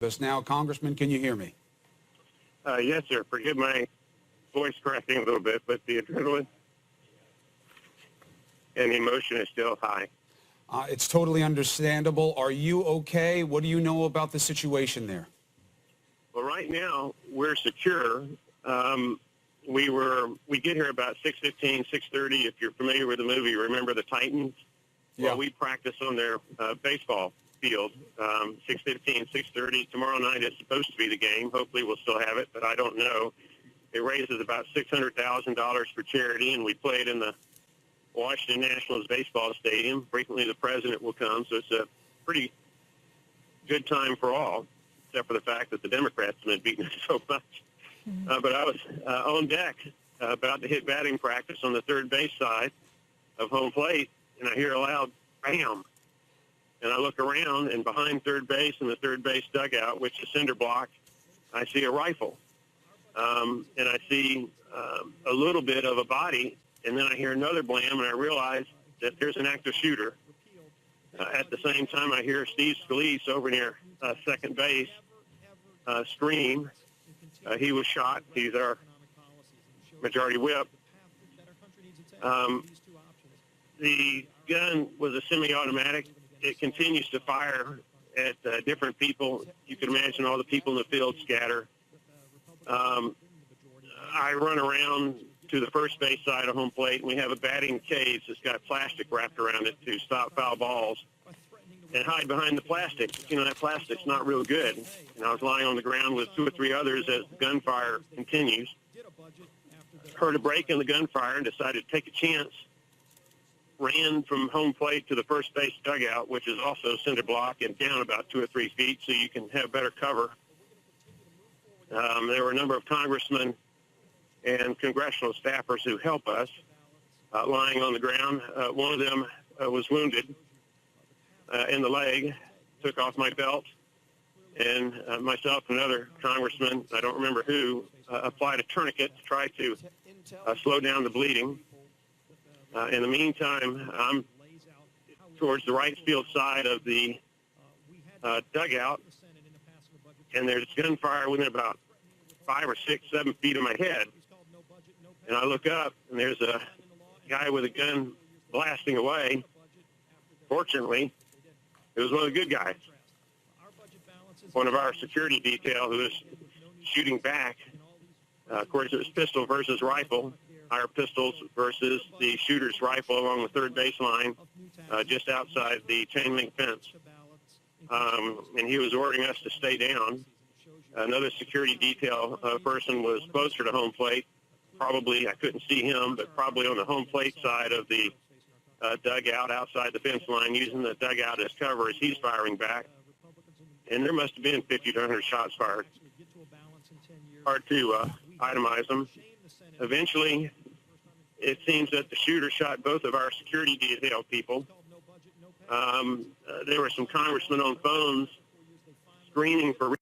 Us now. Congressman, can you hear me? Yes, sir. Forgive my voice cracking a little bit, but the adrenaline and the emotion is still high. It's totally understandable. Are you okay? What do you know about the situation there? Well, right now we're secure. We get here about 6:15, 6:30. If you're familiar with the movie, remember the Titans? Yeah. Well, we practice on their baseball field, 6:15, 6:30. Tomorrow night is supposed to be the game. Hopefully we'll still have it, but I don't know. It raises about $600,000 for charity, and we played in the Washington Nationals baseball stadium. Frequently the president will come, so it's a pretty good time for all, except for the fact that the Democrats have been beating us so much. But I was on deck about to hit batting practice on the third base side of home plate, and I hear a loud bam. And I look around, and behind third base in the third base dugout, which is cinder block, I see a rifle. And I see a little bit of a body, and then I hear another blam, and I realize that there's an active shooter. At the same time, I hear Steve Scalise over near second base scream. He was shot. He's our majority whip. The gun was a semi-automatic. It continues to fire at different people. You can imagine all the people in the field scatter. I run around to the first base side of home plate, and we have a batting cage that's got plastic wrapped around it to stop foul balls, and hide behind the plastic. You know, that plastic's not real good. And I was lying on the ground with two or three others as the gunfire continues. Heard a break in the gunfire and decided to take a chance. Ran from home plate to the first base dugout, which is also cinder block, and down about 2 or 3 feet so you can have better cover. There were a number of congressmen and congressional staffers who help us lying on the ground. One of them was wounded in the leg, took off my belt, and myself and another congressman, I don't remember who, applied a tourniquet to try to slow down the bleeding. In the meantime, I'm towards the right field side of the dugout, and there's gunfire within about 5 or 6, 7 feet of my head. And I look up, and there's a guy with a gun blasting away. Fortunately, it was one of the good guys, one of our security detail who was shooting back. Of course, it was pistol versus rifle. Our pistols versus the shooter's rifle along the third baseline, just outside the chain link fence. And he was ordering us to stay down. Another security detail person was closer to home plate. Probably, I couldn't see him, but probably on the home plate side of the dugout outside the fence line, using the dugout as cover as he's firing back. And there must have been 50 to 100 shots fired. Hard to itemize them. Eventually, it seems that the shooter shot both of our security detail people. There were some congressmen on phones screening for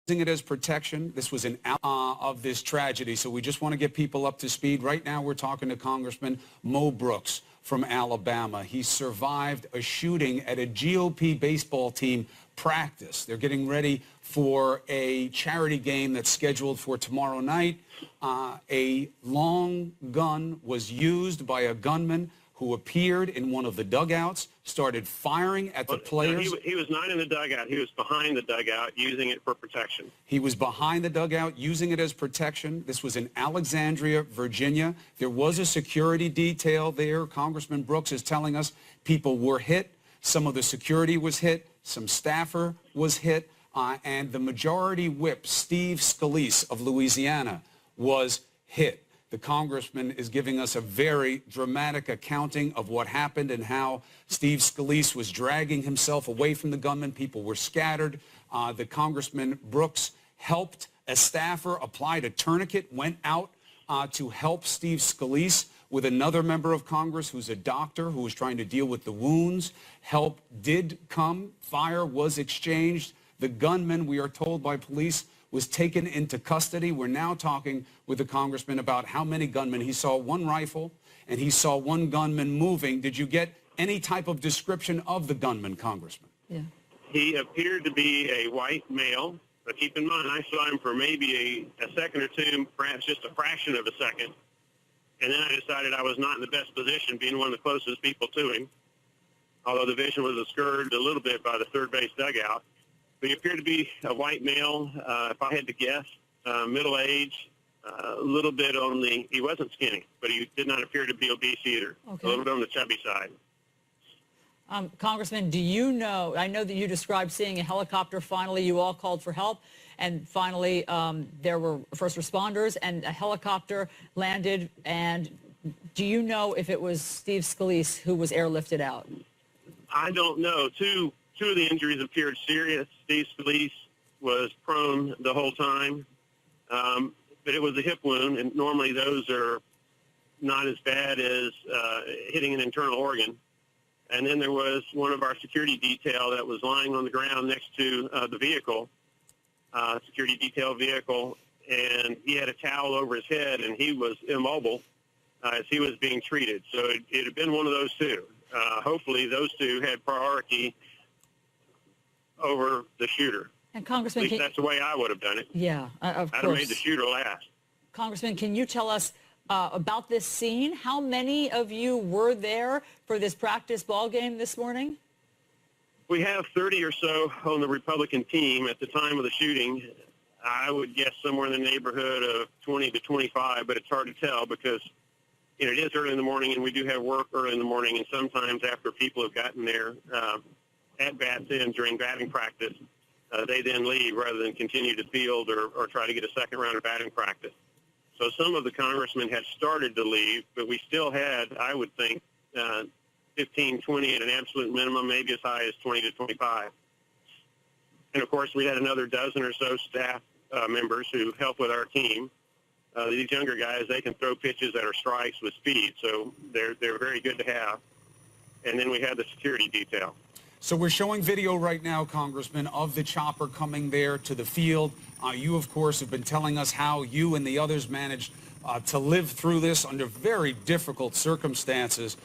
Using it as protection. This was an of this tragedy, so we just want to get people up to speed. Right now, we're talking to Congressman Mo Brooks from Alabama. He survived a shooting at a GOP baseball team practice. They're getting ready for a charity game that's scheduled for tomorrow night. A long gun was used by a gunman who appeared in one of the dugouts, started firing at the players. No, he was not in the dugout. He was behind the dugout, using it for protection. He was behind the dugout, using it as protection. This was in Alexandria, Virginia. There was a security detail there. Congressman Brooks is telling us people were hit. Some of the security was hit. Some staffer was hit. And the majority whip, Steve Scalise of Louisiana, was hit. The congressman is giving us a very dramatic accounting of what happened and how Steve Scalise was dragging himself away from the gunman. People were scattered. The Congressman Brooks helped a staffer, applied a tourniquet, went out to help Steve Scalise with another member of Congress who's a doctor who was trying to deal with the wounds. Help did come. Fire was exchanged. The gunman, we are told by police, was taken into custody. We're now talking with the congressman about how many gunmen. He saw one rifle, and he saw one gunman moving. Did you get any type of description of the gunman, Congressman? Yeah. He appeared to be a white male, but keep in mind, I saw him for maybe a second or two, perhaps just a fraction of a second. And then I decided I was not in the best position, being one of the closest people to him, although the vision was obscured a little bit by the third base dugout. But he appeared to be a white male, if I had to guess, middle age, a little bit on the, he wasn't skinny, but he did not appear to be obese either. Okay. A little bit on the chubby side. Congressman, do you know, I know that you described seeing a helicopter. Finally, you all called for help, and finally there were first responders, and a helicopter landed. And do you know if it was Steve Scalise who was airlifted out? I don't know. Two of the injuries appeared serious. Steve Scalise was prone the whole time, but it was a hip wound, and normally those are not as bad as hitting an internal organ. And then there was one of our security detail that was lying on the ground next to the vehicle, security detail vehicle, and he had a towel over his head, and he was immobile as he was being treated. So it had been one of those two. Hopefully those two had priority over the shooter. And Congressman, at least that's the way I would have done it. Yeah, of course. I'd have made the shooter last. Congressman, can you tell us about this scene? How many of you were there for this practice ball game this morning? We have 30 or so on the Republican team at the time of the shooting. I would guess somewhere in the neighborhood of 20 to 25, but it's hard to tell because it is early in the morning, and we do have work early in the morning, and sometimes after people have gotten their at-bats in during batting practice, they then leave rather than continue to field or try to get a second round of batting practice. So some of the congressmen had started to leave, but we still had, I would think, 15, 20 at an absolute minimum, maybe as high as 20 to 25. And, of course, we had another dozen or so staff members who help with our team. These younger guys, they can throw pitches that are strikes with speed, so they're very good to have. And then we had the security detail. So we're showing video right now, Congressman, of the chopper coming there to the field. You, of course, have been telling us how you and the others managed to live through this under very difficult circumstances.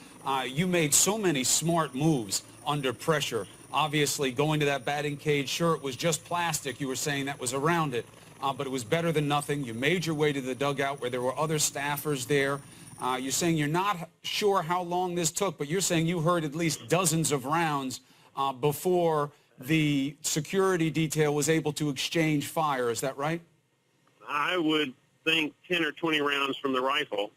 You made so many smart moves under pressure. Obviously, going to that batting cage, sure, it was just plastic. You were saying that was around it, but it was better than nothing. You made your way to the dugout where there were other staffers there. You're saying you're not sure how long this took, but you're saying you heard at least dozens of rounds before the security detail was able to exchange fire. Is that right? I would think 10 or 20 rounds from the rifle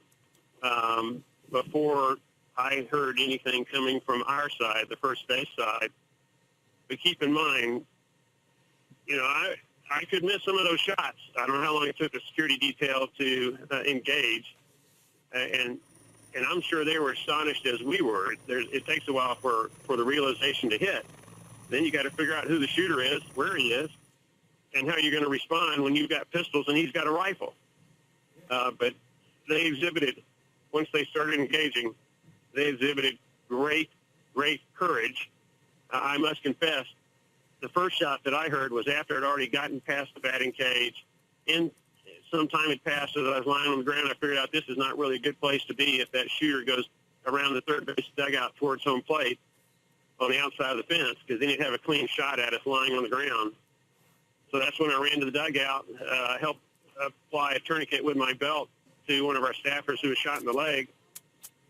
before I heard anything coming from our side, the first base side. But keep in mind, I could miss some of those shots. I don't know how long it took the security detail to engage. And I'm sure they were astonished as we were. It takes a while for the realization to hit. Then you got to figure out who the shooter is, where he is, and how you're going to respond when you've got pistols and he's got a rifle. But they exhibited, once they started engaging, they exhibited great courage. I must confess, the first shot that I heard was after I'd already gotten past the batting cage. Some time had passed as I was lying on the ground. I figured out this is not really a good place to be if that shooter goes around the third base dugout towards home plate on the outside of the fence, because then he'd have a clean shot at us lying on the ground. So that's when I ran to the dugout, helped apply a tourniquet with my belt to one of our staffers who was shot in the leg.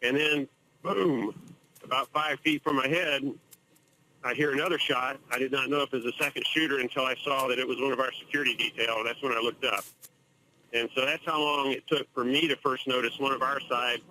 And then, boom, about 5 feet from my head, I hear another shot. I did not know if it was a second shooter until I saw that it was one of our security detail. That's when I looked up. And so that's how long it took for me to first notice one of our side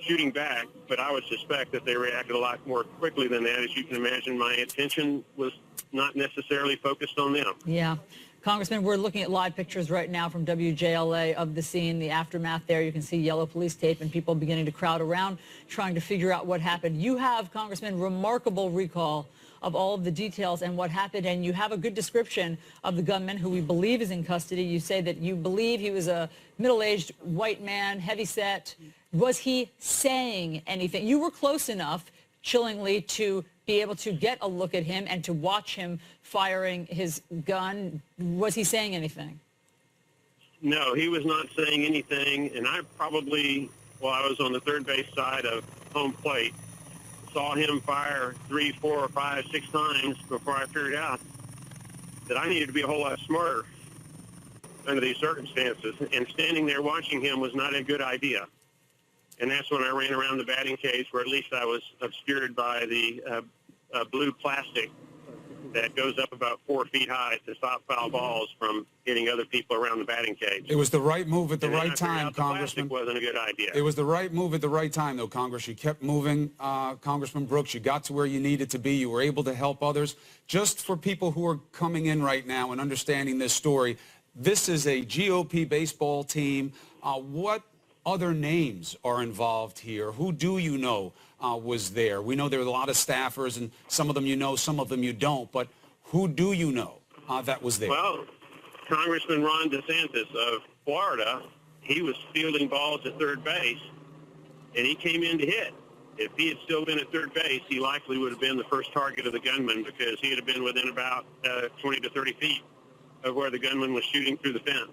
shooting back, but I would suspect that they reacted a lot more quickly than that. As you can imagine, my attention was not necessarily focused on them. Yeah. Congressman, we're looking at live pictures right now from WJLA of the scene, the aftermath there. You can see yellow police tape and people beginning to crowd around trying to figure out what happened. You have, Congressman, remarkable recall of all of the details and what happened, and you have a good description of the gunman who we believe is in custody. You say that you believe he was a middle-aged white man, heavy-set. Was he saying anything? You were close enough, chillingly, to be able to get a look at him and to watch him firing his gun. Was he saying anything? No, he was not saying anything, and I probably, while I was on the third base side of home plate, saw him fire 3, 4, 5, 6 times before I figured out that I needed to be a whole lot smarter under these circumstances. And standing there watching him was not a good idea. And that's when I ran around the batting cage, where at least I was obscured by the blue plastic that goes up about 4 feet high to stop foul balls from hitting other people around the batting cage. It was the right move at the And then right I figured time, out the Congressman. plastic wasn't a good idea. It was the right move at the right time, though, Congress. You kept moving, Congressman Brooks. You got to where you needed to be. You were able to help others. Just for people who are coming in right now and understanding this story, this is a GOP baseball team. What other names are involved here? Who do you know was there? We know there are a lot of staffers, and some of them you know, some of them you don't. But who do you know that was there? Well, Congressman Ron DeSantis of Florida, he was fielding balls at third base, and he came in to hit. If he had still been at third base, he likely would have been the first target of the gunman, because he would have been within about 20 to 30 feet of where the gunman was shooting through the fence.